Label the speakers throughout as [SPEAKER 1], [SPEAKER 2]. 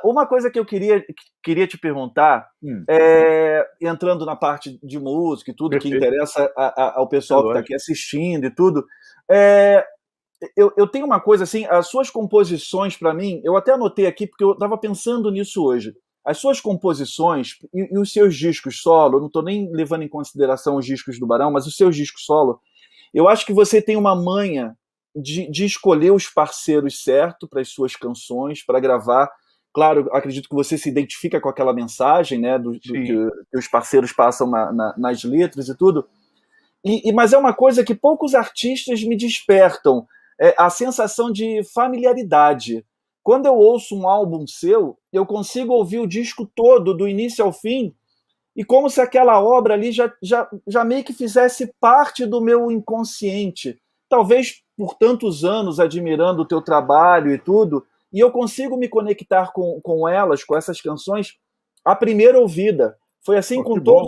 [SPEAKER 1] Uma coisa que eu queria te perguntar,
[SPEAKER 2] Hum,
[SPEAKER 1] entrando na parte de música e tudo que
[SPEAKER 2] perfeito,
[SPEAKER 1] interessa ao
[SPEAKER 2] é
[SPEAKER 1] pessoal que está aqui
[SPEAKER 2] lógico.
[SPEAKER 1] assistindo e tudo, é, eu tenho uma coisa assim, as suas composições para mim, eu até anotei aqui porque eu estava pensando nisso hoje. As suas composições e os seus discos solo, eu não estou nem levando em consideração os discos do Barão, mas os seus discos solo, eu acho que você tem uma manha de escolher os parceiros certos para as suas canções, para gravar. Claro, acredito que você se identifica com aquela mensagem, né, do
[SPEAKER 2] Sim,
[SPEAKER 1] que os parceiros passam nas letras e tudo. Mas é uma coisa que poucos artistas me despertam, a sensação de familiaridade. Quando eu ouço um álbum seu, eu consigo ouvir o disco todo, do início ao fim, e como se aquela obra ali já meio que fizesse parte do meu inconsciente. Talvez por tantos anos admirando o teu trabalho e tudo, e eu consigo me conectar com elas, com essas canções, à primeira ouvida.
[SPEAKER 2] pô, que bom.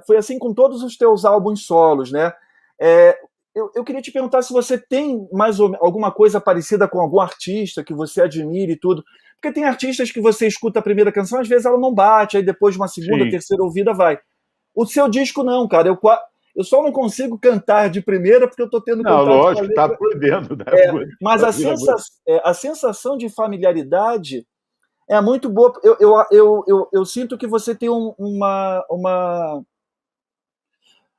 [SPEAKER 1] Foi assim com todos os teus álbuns solos, né? É, eu queria te perguntar se você tem alguma coisa parecida com algum artista que você admire e tudo. Porque tem artistas que você escuta a primeira canção, às vezes ela não bate, aí depois de uma segunda,
[SPEAKER 2] Sim,
[SPEAKER 1] terceira ouvida vai. O seu disco não, cara. Eu só não consigo cantar de primeira porque eu estou tendo
[SPEAKER 2] não,
[SPEAKER 1] contato com a
[SPEAKER 2] lógico, está
[SPEAKER 1] letra.
[SPEAKER 2] podendo, né?
[SPEAKER 1] Mas
[SPEAKER 2] Imagina,
[SPEAKER 1] a sensação de familiaridade é muito boa. Eu sinto que você tem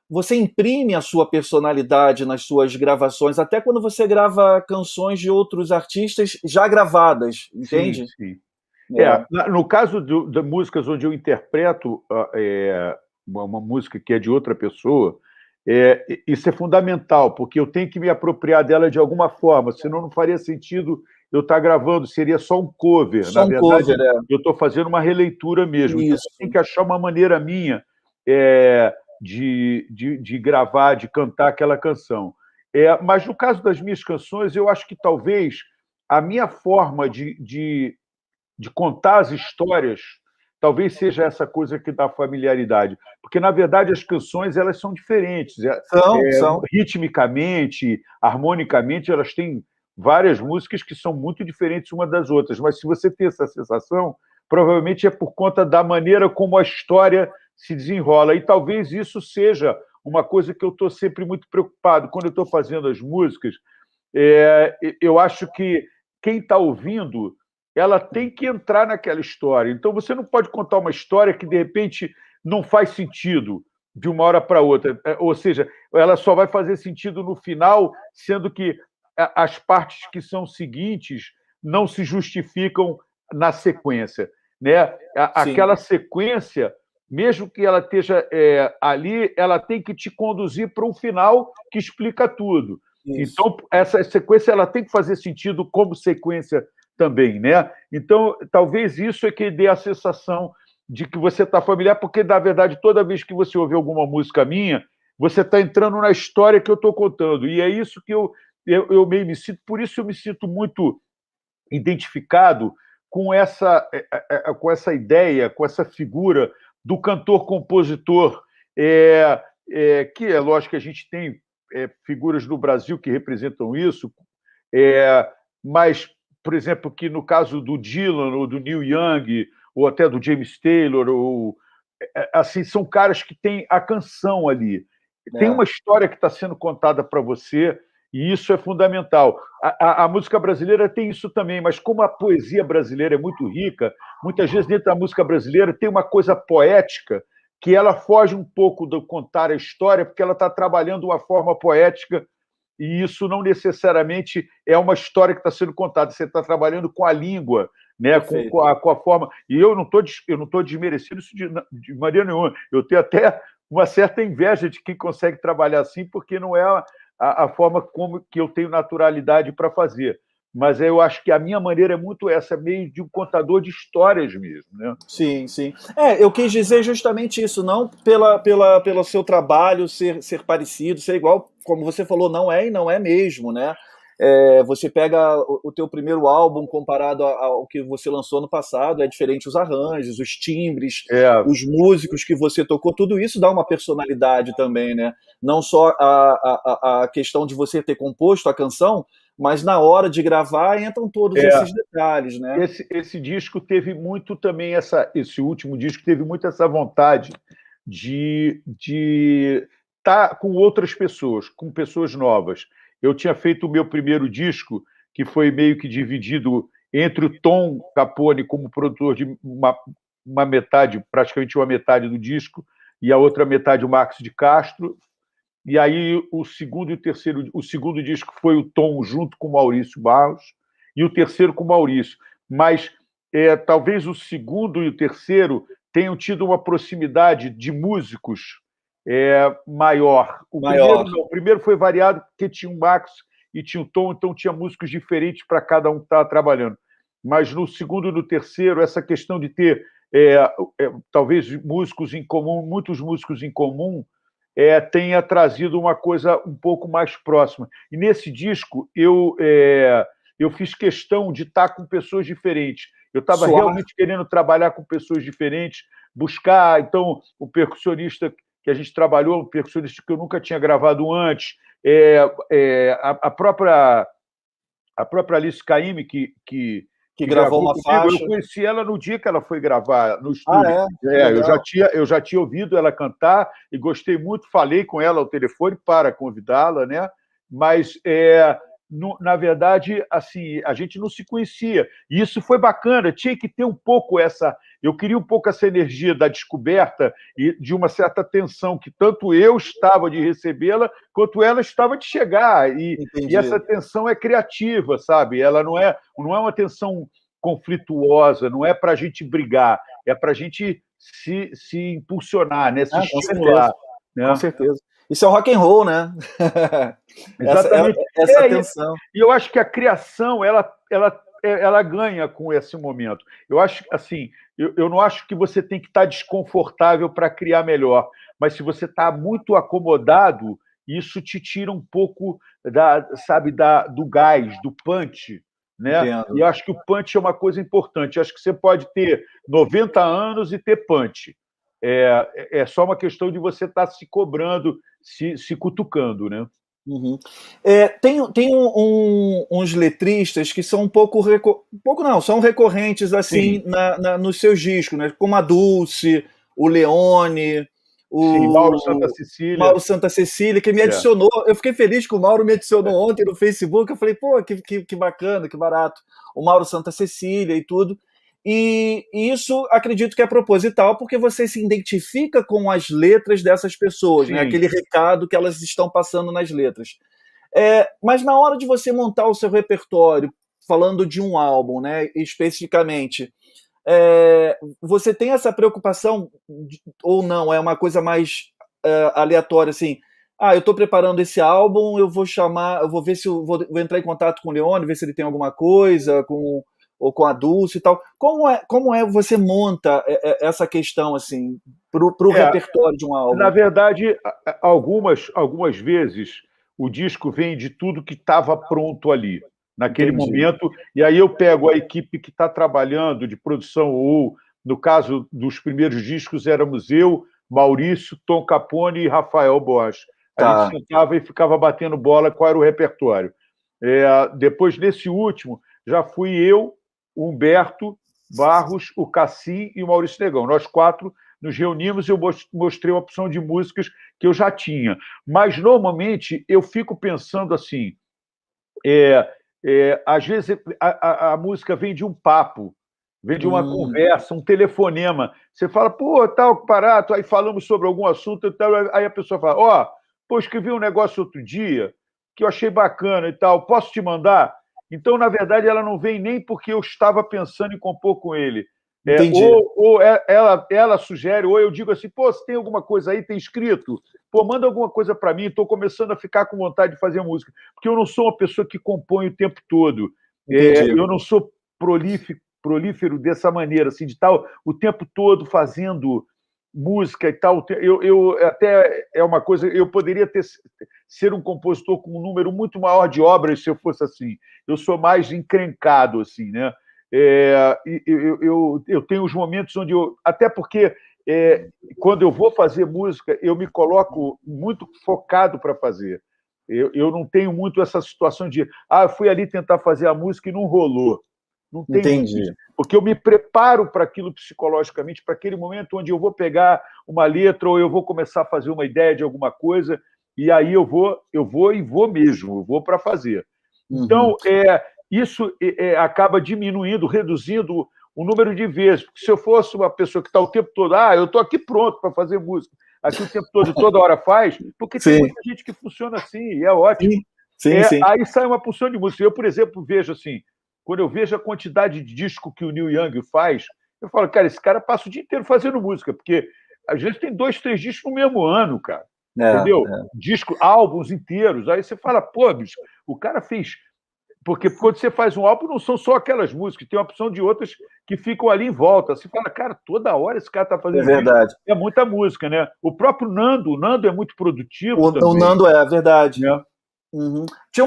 [SPEAKER 1] você imprime a sua personalidade nas suas gravações, até quando você grava canções de outros artistas já gravadas,
[SPEAKER 2] sim,
[SPEAKER 1] entende?
[SPEAKER 2] sim.
[SPEAKER 1] É,
[SPEAKER 2] No caso de músicas onde eu interpreto uma música que é de outra pessoa, isso é fundamental, porque eu tenho que me apropriar dela de alguma forma, senão não faria sentido eu estar gravando, seria só um cover. Na
[SPEAKER 1] só um
[SPEAKER 2] verdade,
[SPEAKER 1] cover,
[SPEAKER 2] eu estou fazendo uma releitura mesmo. Então, eu tenho
[SPEAKER 1] isso.
[SPEAKER 2] que achar uma maneira minha de gravar, de cantar aquela canção. Mas no caso das minhas canções, eu acho que talvez a minha forma de contar as histórias, talvez seja essa coisa que dá familiaridade. Porque, na verdade, as canções elas são diferentes.
[SPEAKER 1] São.
[SPEAKER 2] Ritmicamente, harmonicamente, elas têm várias músicas que são muito diferentes uma das outras. Mas se você tem essa sensação, provavelmente é por conta da maneira como a história se desenrola. E talvez isso seja uma coisa que eu estou sempre muito preocupado. Quando eu estou fazendo as músicas, eu acho que quem está ouvindo ela tem que entrar naquela história. Então, você não pode contar uma história que, de repente, não faz sentido de uma hora para outra. Ou seja, ela só vai fazer sentido no final, sendo que as partes que são seguintes não se justificam na sequência. Né?
[SPEAKER 1] Sim,
[SPEAKER 2] Aquela sequência, mesmo que ela esteja ali, ela tem que te conduzir para um final que explica tudo.
[SPEAKER 1] isso.
[SPEAKER 2] Então, essa sequência ela tem que fazer sentido como sequência também, né? Então, talvez isso é que dê a sensação de que você está familiar, porque, na verdade, toda vez que você ouve alguma música minha, você está entrando na história que eu estou contando. E é isso que eu meio me sinto, por isso eu me sinto muito identificado com essa ideia, com essa figura do cantor-compositor, que é lógico que a gente tem figuras no Brasil que representam isso, mas, por exemplo, que no caso do Dylan, ou do Neil Young, ou até do James Taylor, assim, são caras que têm a canção ali. Tem
[SPEAKER 1] É,
[SPEAKER 2] uma história que está sendo contada para você, e isso é fundamental. A música brasileira tem isso também, mas como a poesia brasileira é muito rica, muitas vezes dentro da música brasileira tem uma coisa poética que ela foge um pouco do contar a história, porque ela está trabalhando uma forma poética e isso não necessariamente é uma história que está sendo contada. Você está trabalhando com a língua, né?
[SPEAKER 1] perfeito.
[SPEAKER 2] Com a forma. E eu não estou desmerecendo isso de maneira nenhuma. Eu tenho até uma certa inveja de quem consegue trabalhar assim, porque não é a forma como que eu tenho naturalidade para fazer. Mas eu acho que a minha maneira é muito essa, meio de um contador de histórias mesmo, né?
[SPEAKER 1] Sim, sim. Eu quis dizer justamente isso, não pelo seu trabalho ser parecido, ser igual, como você falou, não é e não é mesmo, né? Você pega o teu primeiro álbum comparado ao que você lançou no passado, é diferente os arranjos, os timbres,
[SPEAKER 2] É,
[SPEAKER 1] os músicos que você tocou, tudo isso dá uma personalidade também, né? Não só a questão de você ter composto a canção, mas na hora de gravar entram todos
[SPEAKER 2] É,
[SPEAKER 1] esses detalhes, né?
[SPEAKER 2] esse disco teve muito também esse último disco teve muito essa vontade de estar com outras pessoas, com pessoas novas. Eu tinha feito o meu primeiro disco, que foi meio que dividido entre o Tom Capone como produtor de uma metade, praticamente uma metade do disco, e a outra metade o Marcos de Castro. E aí o segundo e o segundo disco foi o Tom junto com o Maurício Barros e o terceiro com o Maurício. Mas talvez o segundo e o terceiro tenham tido uma proximidade de músicos maior.
[SPEAKER 1] Maior.
[SPEAKER 2] O primeiro foi variado porque tinha o Max e tinha o Tom, então tinha músicos diferentes para cada um que estava trabalhando. Mas no segundo e no terceiro, essa questão de ter talvez músicos em comum, muitos músicos em comum, tenha trazido uma coisa um pouco mais próxima. E nesse disco eu fiz questão de estar com pessoas diferentes. Eu estava realmente querendo trabalhar com pessoas diferentes, buscar, então, o percussionista que a gente trabalhou, um percussionista que eu nunca tinha gravado antes, a própria Alice Caymmi, que
[SPEAKER 1] gravou uma
[SPEAKER 2] comigo,
[SPEAKER 1] faixa.
[SPEAKER 2] eu conheci ela no dia que ela foi gravar no estúdio. Eu já tinha ouvido ela cantar e gostei muito, falei com ela ao telefone para convidá-la, né? Mas na verdade, assim, a gente não se conhecia. E isso foi bacana, tinha que ter um pouco eu queria um pouco essa energia da descoberta e de uma certa tensão que tanto eu estava de recebê-la, quanto ela estava de chegar. E essa tensão é criativa, sabe? Ela não é uma tensão conflituosa, não é para a gente brigar, é para a gente se impulsionar, né? Se estimular. Né?
[SPEAKER 1] Com certeza. Isso é o rock and roll, né?
[SPEAKER 2] Exatamente.
[SPEAKER 1] Essa tensão.
[SPEAKER 2] E eu acho que a criação ela ganha com esse momento. Eu acho assim, eu não acho que você tem que estar desconfortável para criar melhor, mas se você está muito acomodado, isso te tira um pouco do gás, do punch. Né?
[SPEAKER 1] Entendo.
[SPEAKER 2] E eu acho que o punch é uma coisa importante. Eu acho que você pode ter 90 anos e ter punch. É só uma questão de você estar se cobrando, se cutucando, né?
[SPEAKER 1] Uhum. Tem uns letristas que são um pouco não, são recorrentes assim nos seus discos, né? Como a Dulce, o Leone, o
[SPEAKER 2] Mauro
[SPEAKER 1] Santa Cecília, que me adicionou. Eu fiquei feliz que o Mauro me adicionou ontem no Facebook. Eu falei, pô, que bacana, que barato. O Mauro Santa Cecília e tudo. E isso acredito que é proposital, porque você se identifica com as letras dessas pessoas, né? Aquele recado que elas estão passando nas letras. Mas na hora de você montar o seu repertório, falando de um álbum, né, especificamente, você tem essa preocupação ou não? É uma coisa mais aleatória, assim? Eu estou preparando esse álbum, eu vou ver se eu vou entrar em contato com o Leone, ver se ele tem alguma coisa, ou com a Dulce e tal. Como você monta essa questão assim para o repertório de um álbum?
[SPEAKER 2] Na verdade, algumas vezes o disco vem de tudo que estava pronto ali, naquele momento, e aí eu pego a equipe que está trabalhando de produção, ou no caso dos primeiros discos éramos eu, Maurício, Tom Capone e Rafael Bosch. A gente sentava e ficava batendo bola qual era o repertório. Depois, nesse último, já fui eu, o Humberto Barros, o Cassim e o Maurício Negão. Nós quatro nos reunimos e eu mostrei uma opção de músicas que eu já tinha. Mas, normalmente, eu fico pensando assim, às vezes a música vem de um papo, vem de uma conversa, um telefonema. Você fala, pô, tal, barato, aí falamos sobre algum assunto, tal, aí a pessoa fala, pô, escrevi um negócio outro dia que eu achei bacana e tal, posso te mandar? Então, na verdade, ela não vem nem porque eu estava pensando em compor com ele. Ou ela sugere, ou eu digo assim, pô, se tem alguma coisa aí, tem escrito? Pô, manda alguma coisa para mim, estou começando a ficar com vontade de fazer música. Porque eu não sou uma pessoa que compõe o tempo todo. Eu não sou prolífero dessa maneira, assim, de tal, o tempo todo fazendo música e tal. Eu até é uma coisa, eu poderia ser um compositor com um número muito maior de obras se eu fosse assim. Eu sou mais encrencado, assim, né? Eu tenho os momentos onde até porque quando eu vou fazer música, eu me coloco muito focado para fazer. Eu não tenho muito essa situação de eu fui ali tentar fazer a música e não rolou. Não tem muito
[SPEAKER 1] Entendi.
[SPEAKER 2] isso. Porque eu me preparo para aquilo psicologicamente, para aquele momento onde eu vou pegar uma letra ou eu vou começar a fazer uma ideia de alguma coisa, e aí eu vou mesmo, eu vou para fazer. Então, isso acaba diminuindo, reduzindo o número de vezes. Porque se eu fosse uma pessoa que está o tempo todo, eu estou aqui pronto para fazer música, aqui o tempo todo, toda hora faz, porque tem muita gente que funciona assim, e é ótimo.
[SPEAKER 1] Sim.
[SPEAKER 2] Aí sai uma porção de música. Eu, por exemplo, vejo assim, quando eu vejo a quantidade de disco que o Neil Young faz, eu falo, cara, esse cara passa o dia inteiro fazendo música, porque às vezes tem 2, 3 discos no mesmo ano, cara. Entendeu? Disco, álbuns inteiros. Aí você fala, pô, bicho, o cara fez. Porque quando você faz um álbum, não são só aquelas músicas, tem uma opção de outras que ficam ali em volta. Você fala, cara, toda hora esse cara está fazendo
[SPEAKER 1] É verdade.
[SPEAKER 2] isso. É muita música, né? O próprio Nando, o Nando é muito produtivo também.
[SPEAKER 1] O Nando é verdade. Tinha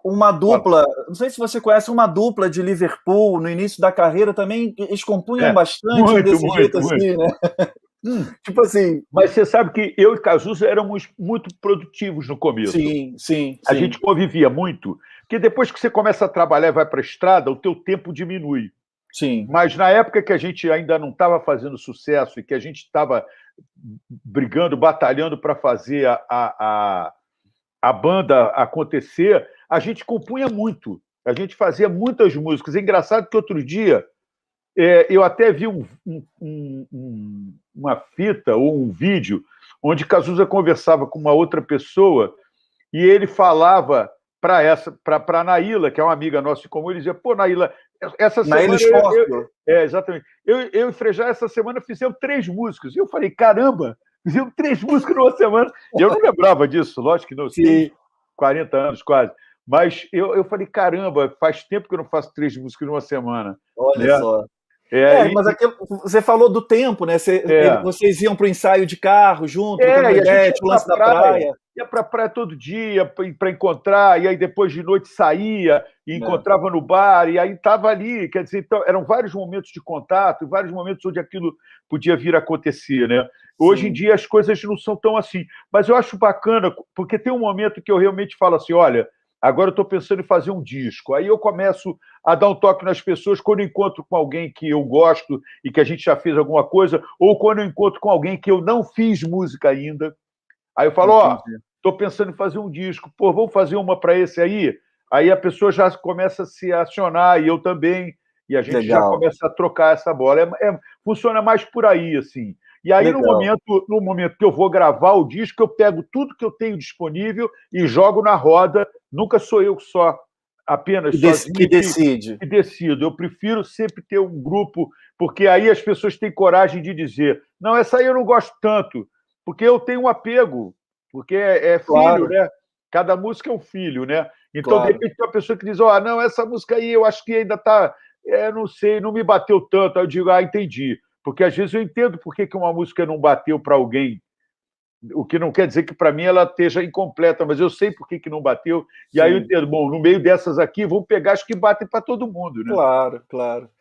[SPEAKER 1] uma dupla, não sei se você conhece, uma dupla de Liverpool no início da carreira também, eles compunham bastante desse jeito assim, né? Tipo assim.
[SPEAKER 2] Mas você sabe que eu e Cazuza éramos muito produtivos no começo.
[SPEAKER 1] Sim.
[SPEAKER 2] A gente convivia muito, porque depois que você começa a trabalhar e vai para a estrada, o teu tempo diminui.
[SPEAKER 1] Sim.
[SPEAKER 2] Mas na época que a gente ainda não estava fazendo sucesso e que a gente estava brigando, batalhando para fazer a banda acontecer, a gente compunha muito. A gente fazia muitas músicas. É engraçado que outro dia eu até vi uma fita ou um vídeo onde Cazuza conversava com uma outra pessoa e ele falava para a Naíla, que é uma amiga nossa em comum, ele dizia, pô, Naíla, essa
[SPEAKER 1] Naíla
[SPEAKER 2] semana... exatamente. Eu e Frejá, essa semana, fizemos 3 músicas. E eu falei, caramba, fizemos 3 músicas numa semana. E eu não lembrava disso, lógico que não, tem 40 anos quase. Mas eu falei, caramba, faz tempo que eu não faço 3 músicas numa semana.
[SPEAKER 1] Olha só. Mas você falou do tempo, né? Vocês iam para o ensaio de carro junto,
[SPEAKER 2] e a gente ia
[SPEAKER 1] o lance da praia.
[SPEAKER 2] Ia para a praia todo dia para encontrar, e aí depois de noite saía e encontrava no bar, e aí estava ali. Quer dizer, então, eram vários momentos de contato, vários momentos onde aquilo podia vir a acontecer, né? Hoje em dia as coisas não são tão assim. Mas eu acho bacana, porque tem um momento que eu realmente falo assim, olha, agora eu estou pensando em fazer um disco. Aí eu começo a dar um toque nas pessoas quando eu encontro com alguém que eu gosto e que a gente já fez alguma coisa, ou quando eu encontro com alguém que eu não fiz música ainda. Aí eu falo, estou pensando em fazer um disco. Pô, vamos fazer uma para esse aí? Aí a pessoa já começa a se acionar, e eu também, e a gente já começa a trocar essa bola. Funciona mais por aí, assim. E aí, no momento que eu vou gravar o disco, eu pego tudo que eu tenho disponível e jogo na roda. Nunca sou eu só, apenas sozinho,
[SPEAKER 1] que decide.
[SPEAKER 2] Que decido. Eu prefiro sempre ter um grupo, porque aí as pessoas têm coragem de dizer, não, essa aí eu não gosto tanto, porque eu tenho um apego, porque é filho, né? Cada música é um filho, né? Então, de repente, tem uma pessoa que diz, não, essa música aí eu acho que ainda está, não sei, não me bateu tanto. Aí eu digo, entendi. Porque às vezes eu entendo por que uma música não bateu para alguém, o que não quer dizer que para mim ela esteja incompleta, mas eu sei por que não bateu, e aí eu entendo, bom, no meio dessas aqui, vamos pegar as que batem para todo mundo, né?
[SPEAKER 1] Claro.